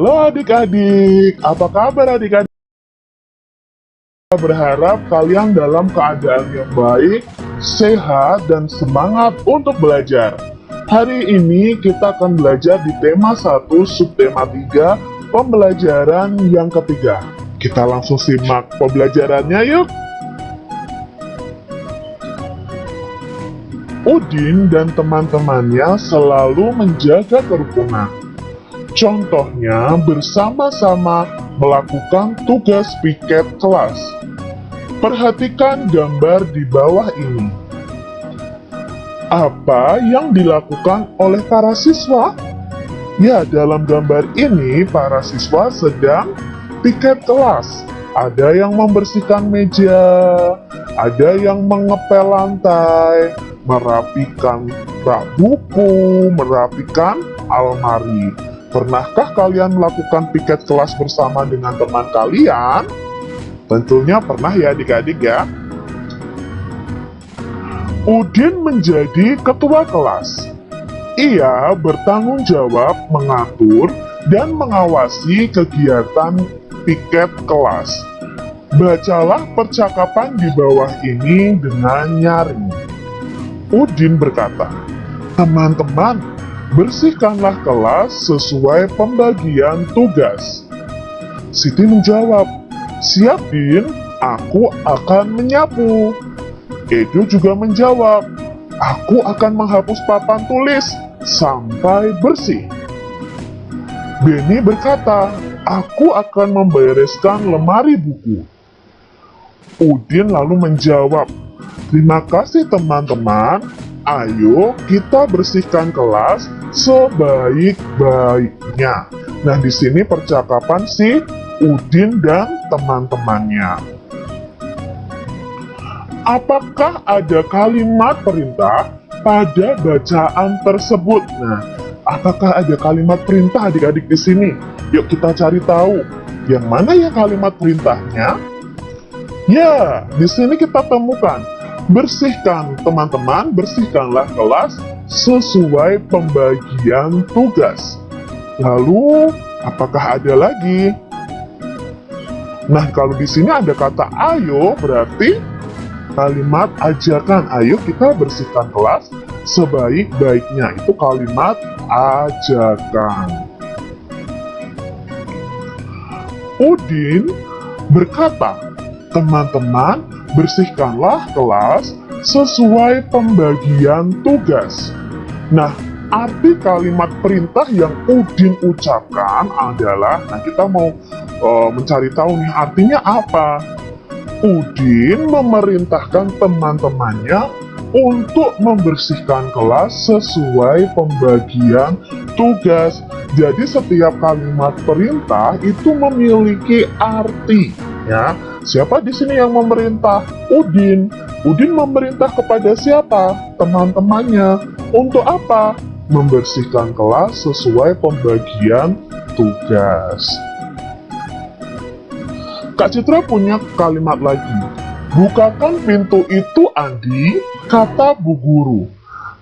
Halo adik-adik, apa kabar adik-adik? Berharap kalian dalam keadaan yang baik, sehat, dan semangat untuk belajar. Hari ini kita akan belajar di tema 1, subtema 3, pembelajaran yang ketiga. Kita langsung simak pembelajarannya yuk! Udin dan teman-temannya selalu menjaga kerukunan. Contohnya bersama-sama melakukan tugas piket kelas. Perhatikan gambar di bawah ini. Apa yang dilakukan oleh para siswa? Ya, dalam gambar ini para siswa sedang piket kelas. Ada yang membersihkan meja, ada yang mengepel lantai, merapikan rak buku, merapikan almari. Pernahkah kalian melakukan piket kelas bersama dengan teman kalian? Tentunya pernah ya adik-adik ya. Udin menjadi ketua kelas. Ia bertanggung jawab mengatur dan mengawasi kegiatan piket kelas. Bacalah percakapan di bawah ini dengan nyaring. Udin berkata, "Teman-teman, bersihkanlah kelas sesuai pembagian tugas." Siti menjawab, "Siap, Din, aku akan menyapu." Edo juga menjawab, "Aku akan menghapus papan tulis sampai bersih." Beni berkata, "Aku akan membereskan lemari buku." Udin lalu menjawab, "Terima kasih teman-teman, ayo kita bersihkan kelas sebaik-baiknya." Nah, di sini percakapan si Udin dan teman-temannya. Apakah ada kalimat perintah pada bacaan tersebut? Nah, apakah ada kalimat perintah adik-adik di sini? Yuk kita cari tahu. Yang mana ya kalimat perintahnya? Ya, di sini kita temukan. Bersihkan, teman-teman, bersihkanlah kelas sesuai pembagian tugas. Lalu, apakah ada lagi? Nah, kalau di sini ada kata ayo, berarti kalimat ajakan. Ayo kita bersihkan kelas sebaik-baiknya. Itu kalimat ajakan. Udin berkata, "Teman-teman, bersihkanlah kelas sesuai pembagian tugas." Nah, arti kalimat perintah yang Udin ucapkan adalah, nah kita mau mencari tahu nih artinya apa. Udin memerintahkan teman-temannya untuk membersihkan kelas sesuai pembagian tugas. Jadi setiap kalimat perintah itu memiliki arti, ya. Siapa di sini yang memerintah? Udin. Udin memerintah kepada siapa? Teman-temannya. Untuk apa? Membersihkan kelas sesuai pembagian tugas. Kak Citra punya kalimat lagi. "Bukakan pintu itu, Andi," kata Bu Guru.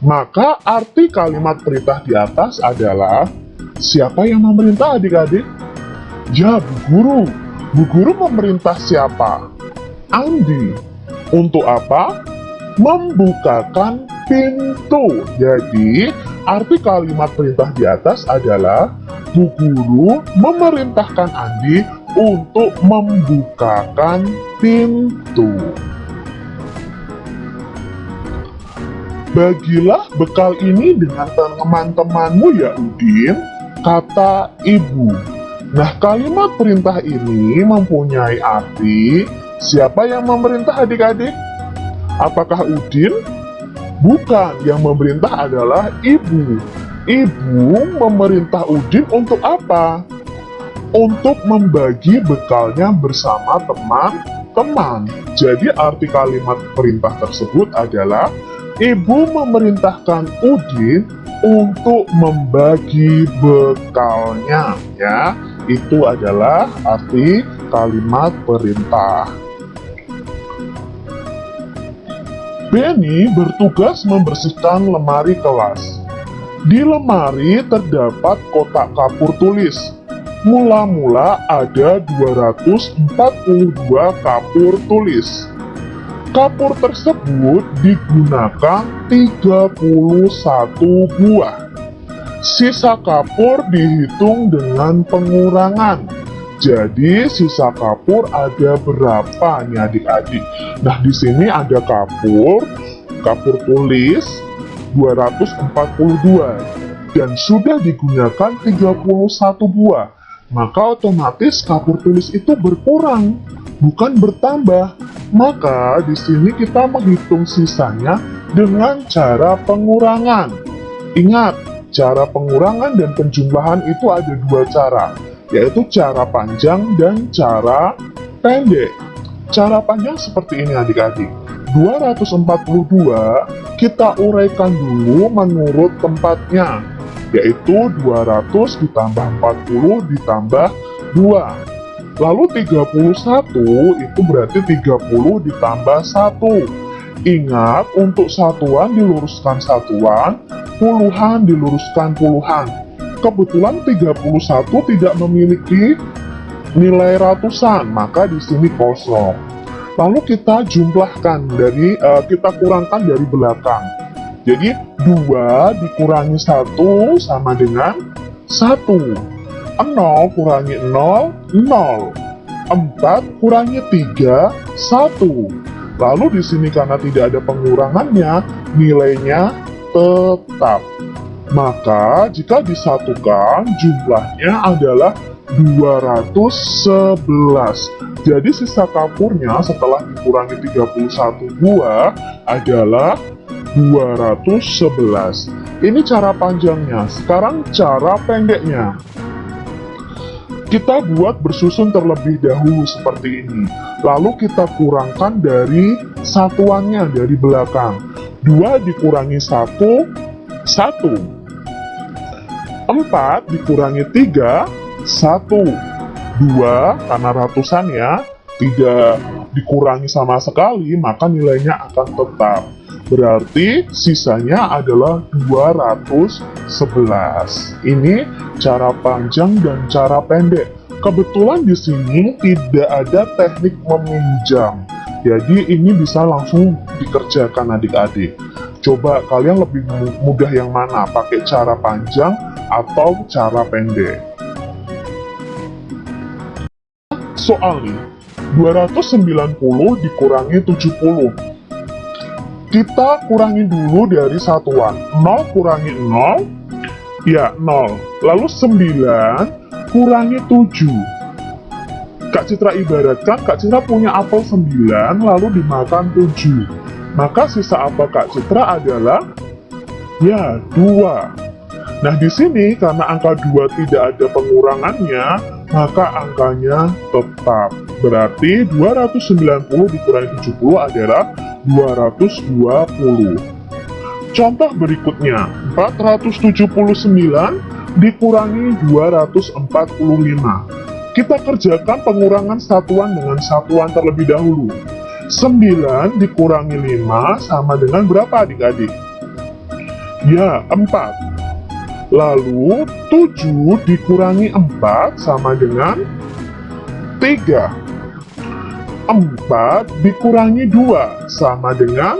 Maka arti kalimat perintah di atas adalah, siapa yang memerintah adik-adik? Ya, Bu Guru. Bu Guru memerintah siapa? Andi. Untuk apa? Membukakan pintu. Jadi, arti kalimat perintah di atas adalah Bu Guru memerintahkan Andi untuk membukakan pintu. "Bagilah bekal ini dengan teman-temanmu ya Udin," kata ibu. Nah, kalimat perintah ini mempunyai arti, siapa yang memerintah adik-adik? Apakah Udin? Bukan, yang memerintah adalah ibu. Ibu memerintah Udin untuk apa? Untuk membagi bekalnya bersama teman-teman. Jadi arti kalimat perintah tersebut adalah ibu memerintahkan Udin untuk membagi bekalnya, ya. Itu adalah arti kalimat perintah. Beni bertugas membersihkan lemari kelas. Di lemari terdapat kotak kapur tulis. Mula-mula ada 242 kapur tulis. Kapur tersebut digunakan 31 buah. Sisa kapur dihitung dengan pengurangan. Jadi sisa kapur ada berapa nih adik-adik? Nah, di sini ada kapur tulis 242 dan sudah digunakan 31 buah. Maka otomatis kapur tulis itu berkurang, bukan bertambah. Maka di sini kita menghitung sisanya dengan cara pengurangan. Ingat, cara pengurangan dan penjumlahan itu ada dua cara, yaitu cara panjang dan cara pendek. Cara panjang seperti ini adik-adik. 242 kita uraikan dulu menurut tempatnya, yaitu 200 ditambah 40 ditambah 2. Lalu 31 itu berarti 30 ditambah 1. Ingat, untuk satuan diluruskan satuan, puluhan diluruskan puluhan. Kebetulan 31 tidak memiliki nilai ratusan, maka di sini kosong. Lalu kita jumlahkan kita kurangkan dari belakang. Jadi 2 dikurangi 1 sama dengan 1. 0 kurangi 0, 0. 4 kurangi 3, 1. Lalu di sini karena tidak ada pengurangannya, nilainya tetap. Maka jika disatukan jumlahnya adalah 211. Jadi sisa kapurnya setelah dikurangi 31 buah adalah 211. Ini cara panjangnya. Sekarang cara pendeknya. Kita buat bersusun terlebih dahulu seperti ini. Lalu kita kurangkan dari satuannya dari belakang. 2 dikurangi 1, 1. 4 dikurangi 3, 1. 2 karena ratusan ya, tidak dikurangi sama sekali, maka nilainya akan tetap. Berarti sisanya adalah 211. Ini cara panjang dan cara pendek. Kebetulan di sini tidak ada teknik meminjam. Jadi ini bisa langsung dikerjakan adik-adik. Coba kalian lebih mudah yang mana? Pakai cara panjang atau cara pendek? Soal nih, 290 dikurangi 70. Kita kurangi dulu dari satuan. 0 kurangi 0, ya 0. Lalu 9 kurangi 7. Kak Citra ibaratkan, Kak Citra punya apel 9, lalu dimakan 7. Maka sisa apel Kak Citra adalah, ya 2. Nah di sini karena angka 2 tidak ada pengurangannya, maka angkanya tetap. Berarti 290 dikurangi 70 adalah 220. Contoh berikutnya, 479 dikurangi 245. Kita kerjakan pengurangan satuan dengan satuan terlebih dahulu. 9 dikurangi 5 sama dengan berapa adik-adik? Ya, 4. Lalu 7 dikurangi 4 sama dengan 3. 4 dikurangi 2 sama dengan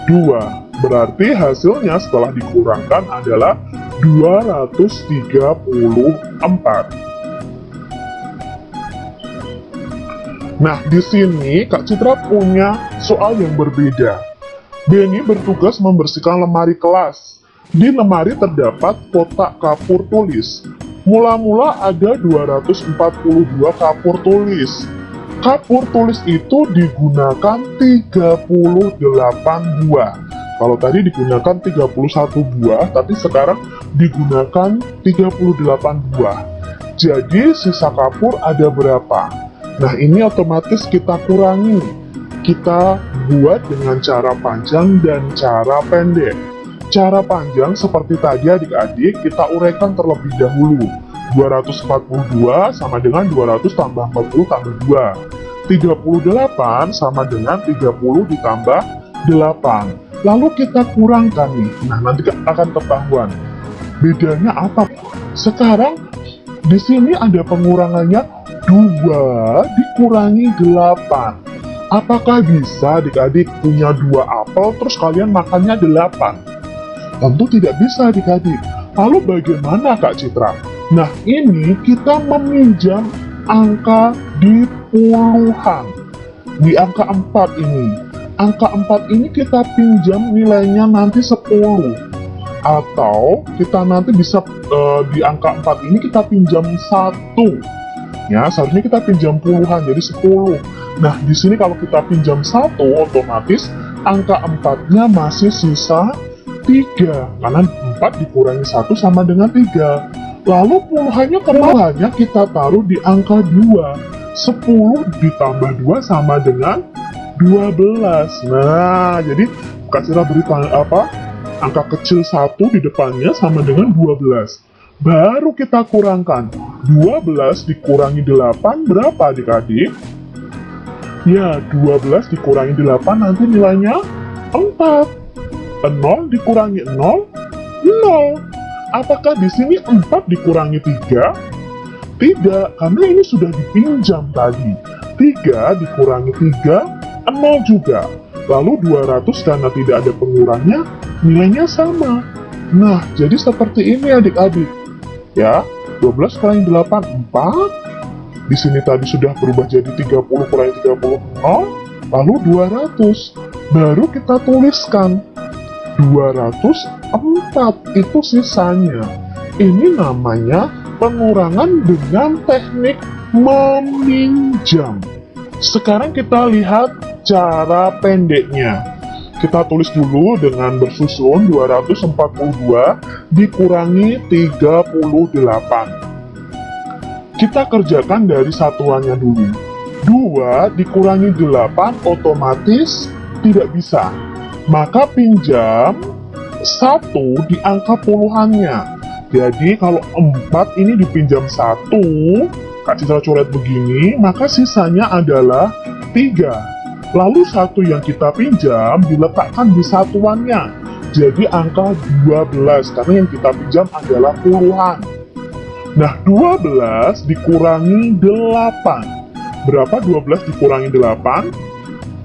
2. Berarti hasilnya setelah dikurangkan adalah 234. Nah, di sini Kak Citra punya soal yang berbeda. Benny bertugas membersihkan lemari kelas. Di lemari terdapat kotak kapur tulis. Mula-mula ada 242 kapur tulis. Kapur tulis itu digunakan 38 buah. Kalau tadi digunakan 31 buah, tapi sekarang digunakan 38 buah. Jadi sisa kapur ada berapa? Nah, ini otomatis kita kurangi. Kita buat dengan cara panjang dan cara pendek. Cara panjang seperti tadi adik-adik, kita uraikan terlebih dahulu. 242 sama dengan 200 tambah 40 tambah 2. 38 sama dengan 30 ditambah 8. Lalu kita kurangkan nih. Nah, nanti akan ketahuan. Bedanya apa? Sekarang Di sini ada pengurangannya 2 dikurangi 8. Apakah bisa adik-adik punya 2 apel terus kalian makannya 8? Tentu tidak bisa adik-adik. Lalu bagaimana Kak Citra? Nah ini kita meminjam angka di puluhan. Di angka 4 ini. Angka 4 ini kita pinjam nilainya nanti 10. Atau kita nanti bisa di angka 4 ini kita pinjam 1. Ya, seharusnya kita pinjam puluhan jadi 10. Nah, di sini kalau kita pinjam 1 otomatis angka 4-nya masih sisa 3 karena 4 dikurangi 1 sama dengan 3. Lalu puluhannya kita taruh di angka 2. 10 ditambah 2 sama dengan 12. Nah, jadi Kak Citra beri angka kecil 1 di depannya sama dengan 12. Baru kita kurangkan. 12 dikurangi 8 berapa adik-adik? Ya, 12 dikurangi 8 nanti nilainya 4. 0 dikurangi 0, 0. Apakah di sini 4 dikurangi 3? Tidak, karena ini sudah dipinjam tadi. 3 dikurangi 3, 0 juga. Lalu 200 karena tidak ada pengurangnya, nilainya sama. Nah, jadi seperti ini adik-adik. Ya, 12 kurangi 8, 4. Di sini tadi sudah berubah jadi 30 kurangi 30, 0. Lalu 200. Baru kita tuliskan. 204 itu sisanya. Ini namanya pengurangan dengan teknik meminjam. Sekarang kita lihat cara pendeknya. Kita tulis dulu dengan bersusun 242 dikurangi 38. Kita kerjakan dari satuannya dulu. 2 dikurangi 8 otomatis tidak bisa. Maka pinjam 1 di angka puluhannya. Jadi kalau 4 ini dipinjam 1, Kak Citra coret begini, maka sisanya adalah 3. Lalu 1 yang kita pinjam diletakkan di satuannya. Jadi angka 12, karena yang kita pinjam adalah puluhan. Nah, 12 dikurangi 8. Berapa 12 dikurangi 8?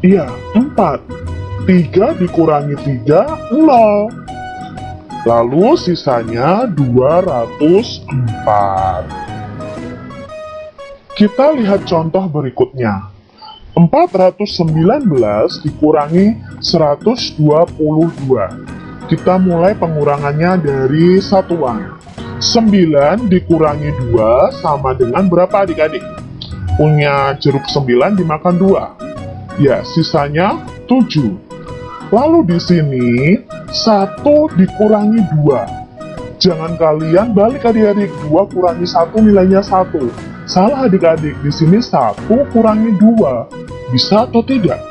Iya, 4. 3 dikurangi 3, 0. Lalu sisanya 204. Kita lihat contoh berikutnya. 419 dikurangi 122. Kita mulai pengurangannya dari satuan. 9 dikurangi 2 sama dengan berapa adik-adik? Punya jeruk 9 dimakan 2. Ya, sisanya 7. Lalu di sini 1 dikurangi 2. Jangan kalian balik adik-adik, 2 kurangi 1 nilainya 1. Salah adik-adik, di sini 1 kurangi 2. Bisa atau tidak?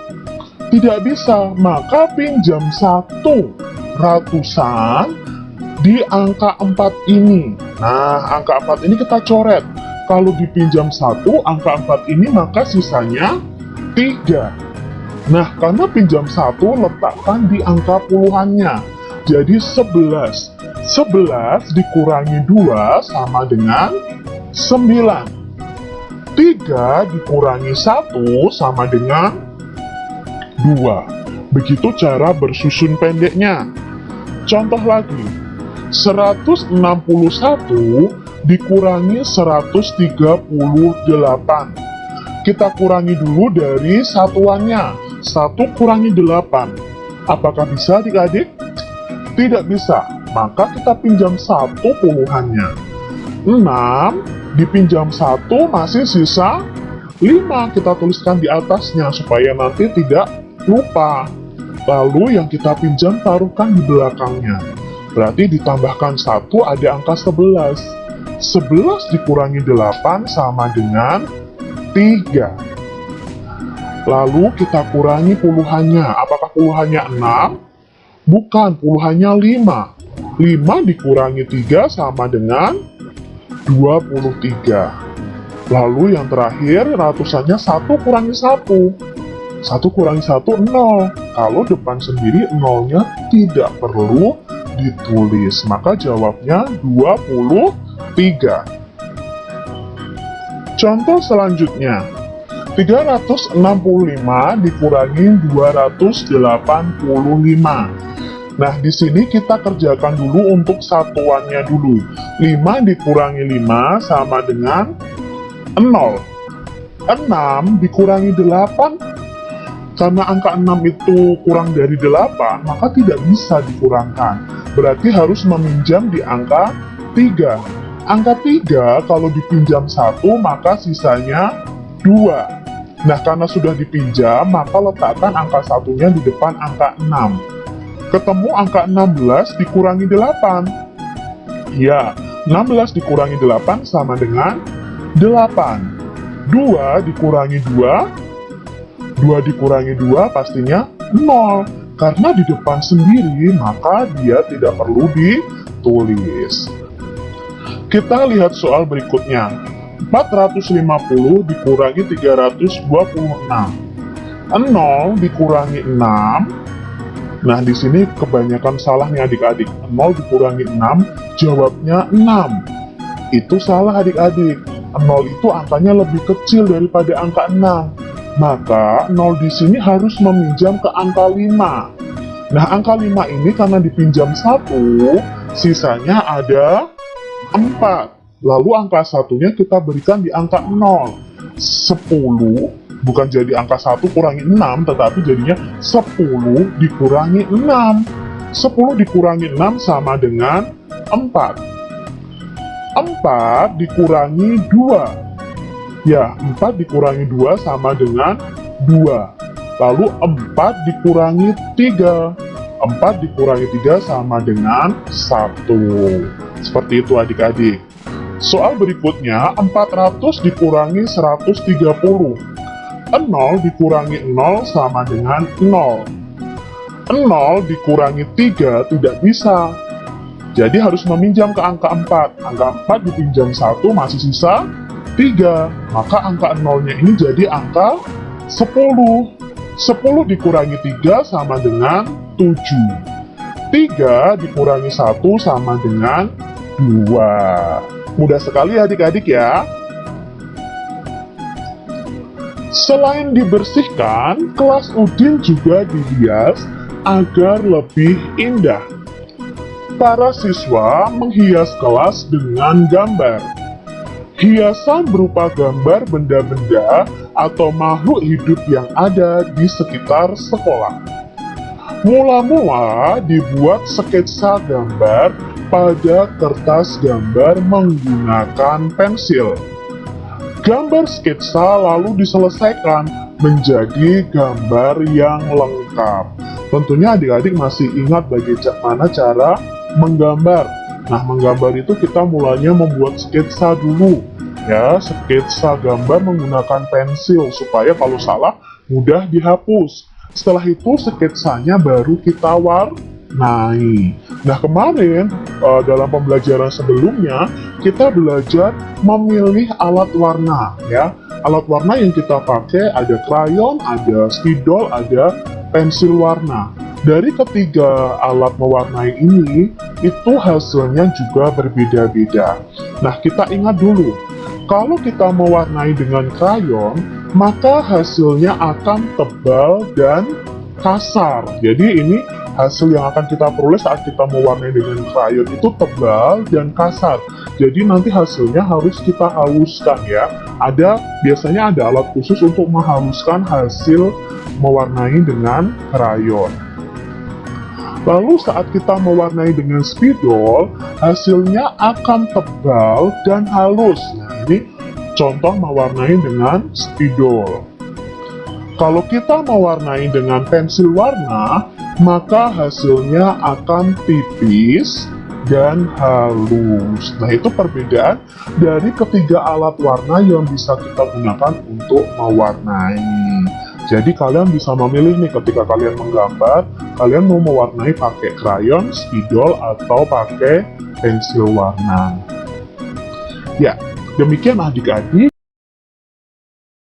Tidak bisa, maka pinjam 1 ratusan di angka 4 ini. Nah, angka 4 ini kita coret. Kalau dipinjam 1, angka 4 ini maka sisanya 3. Nah, karena pinjam 1, letakkan di angka puluhannya. Jadi 11. 11 dikurangi 2 sama dengan 9. 3 dikurangi 1 sama dengan 2. Begitu cara bersusun pendeknya. Contoh lagi. 161 dikurangi 138. Kita kurangi dulu dari satuannya. 1 kurangi 8. Apakah bisa adik-adik? Tidak bisa. Maka kita pinjam 1 puluhannya. 6 dipinjam 1 masih sisa 5. Kita tuliskan di atasnya supaya nanti tidak lupa. Lalu yang kita pinjam taruhkan di belakangnya. Berarti ditambahkan 1 ada angka 11. 11 dikurangi 8 sama dengan 3. Lalu kita kurangi puluhannya. Apakah puluhannya 6? Bukan, puluhannya 5. 5 dikurangi 3 sama dengan 23. Lalu yang terakhir ratusannya 1 kurangi 1. 1 kurangi 1, 0. Kalau depan sendiri 0-nya tidak perlu ditulis. Maka jawabnya 23. Contoh selanjutnya, 365 dikurangi 285. Nah, di sini kita kerjakan dulu untuk satuannya dulu. 5 dikurangi 5 sama dengan 0. 6 dikurangi 8, karena angka 6 itu kurang dari 8, maka tidak bisa dikurangkan. Berarti harus meminjam di angka 3. Angka 3 kalau dipinjam 1, maka sisanya 2. Nah, karena sudah dipinjam, maka letakkan angka satunya di depan angka 6. Ketemu angka 16 dikurangi 8. Ya, 16 dikurangi 8 sama dengan 8. 2 dikurangi 2, 2 dikurangi 2 pastinya 0. Karena di depan sendiri, maka dia tidak perlu ditulis. Kita lihat soal berikutnya. 450 dikurangi 326. 0 dikurangi 6. Nah, di sini kebanyakan salah nih adik-adik. 0 dikurangi 6, jawabnya 6. Itu salah adik-adik. 0 itu angkanya lebih kecil daripada angka 6. Maka 0 di sini harus meminjam ke angka 5. Nah, angka 5 ini karena dipinjam 1, sisanya ada 4. Lalu angka satunya kita berikan di angka 0. 10 bukan jadi angka 1 kurangi 6, tetapi jadinya 10 dikurangi 6. 10 dikurangi 6 sama dengan 4. 4 dikurangi 2. Ya, 4 dikurangi 2 sama dengan 2. Lalu 4 dikurangi 3. 4 dikurangi 3 sama dengan 1. Seperti itu adik-adik. Soal berikutnya, 400 dikurangi 130. 0 dikurangi 0 sama dengan 0. 0 dikurangi 3 tidak bisa. Jadi harus meminjam ke angka 4. Angka 4 dipinjam 1 masih sisa 3. Maka angka 0-nya ini jadi angka 10. 10 dikurangi 3 sama dengan 7. 3 dikurangi 1 sama dengan 2. Mudah sekali adik-adik ya. Selain dibersihkan, kelas Udin juga dihias agar lebih indah. Para siswa menghias kelas dengan gambar. Hiasan berupa gambar benda-benda atau makhluk hidup yang ada di sekitar sekolah. Mula-mula dibuat sketsa gambar pada kertas gambar menggunakan pensil. Gambar sketsa lalu diselesaikan menjadi gambar yang lengkap. Tentunya adik-adik masih ingat bagaimana cara menggambar. Nah, menggambar itu kita mulanya membuat sketsa dulu. Ya, sketsa gambar menggunakan pensil supaya kalau salah mudah dihapus. Setelah itu sketsanya baru kita warnai. Nah, kemarin dalam pembelajaran sebelumnya kita belajar memilih alat warna ya. Alat warna yang kita pakai ada krayon, ada spidol, ada pensil warna. Dari ketiga alat mewarnai ini, itu hasilnya juga berbeda-beda. Nah, kita ingat dulu, kalau kita mewarnai dengan krayon, maka hasilnya akan tebal dan kasar. Jadi ini hasil yang akan kita peroleh saat kita mewarnai dengan krayon itu tebal dan kasar. Jadi nanti hasilnya harus kita haluskan ya. Biasanya ada alat khusus untuk menghaluskan hasil mewarnai dengan krayon. Lalu saat kita mewarnai dengan spidol, hasilnya akan tebal dan halus. Nah, ini contoh mewarnai dengan spidol. Kalau kita mewarnai dengan pensil warna, maka hasilnya akan tipis dan halus. Nah, itu perbedaan dari ketiga alat warna yang bisa kita gunakan untuk mewarnai. Jadi kalian bisa memilih nih ketika kalian menggambar, kalian mau mewarnai pakai krayon, spidol, atau pakai pensil warna. Ya, demikian adik-adik.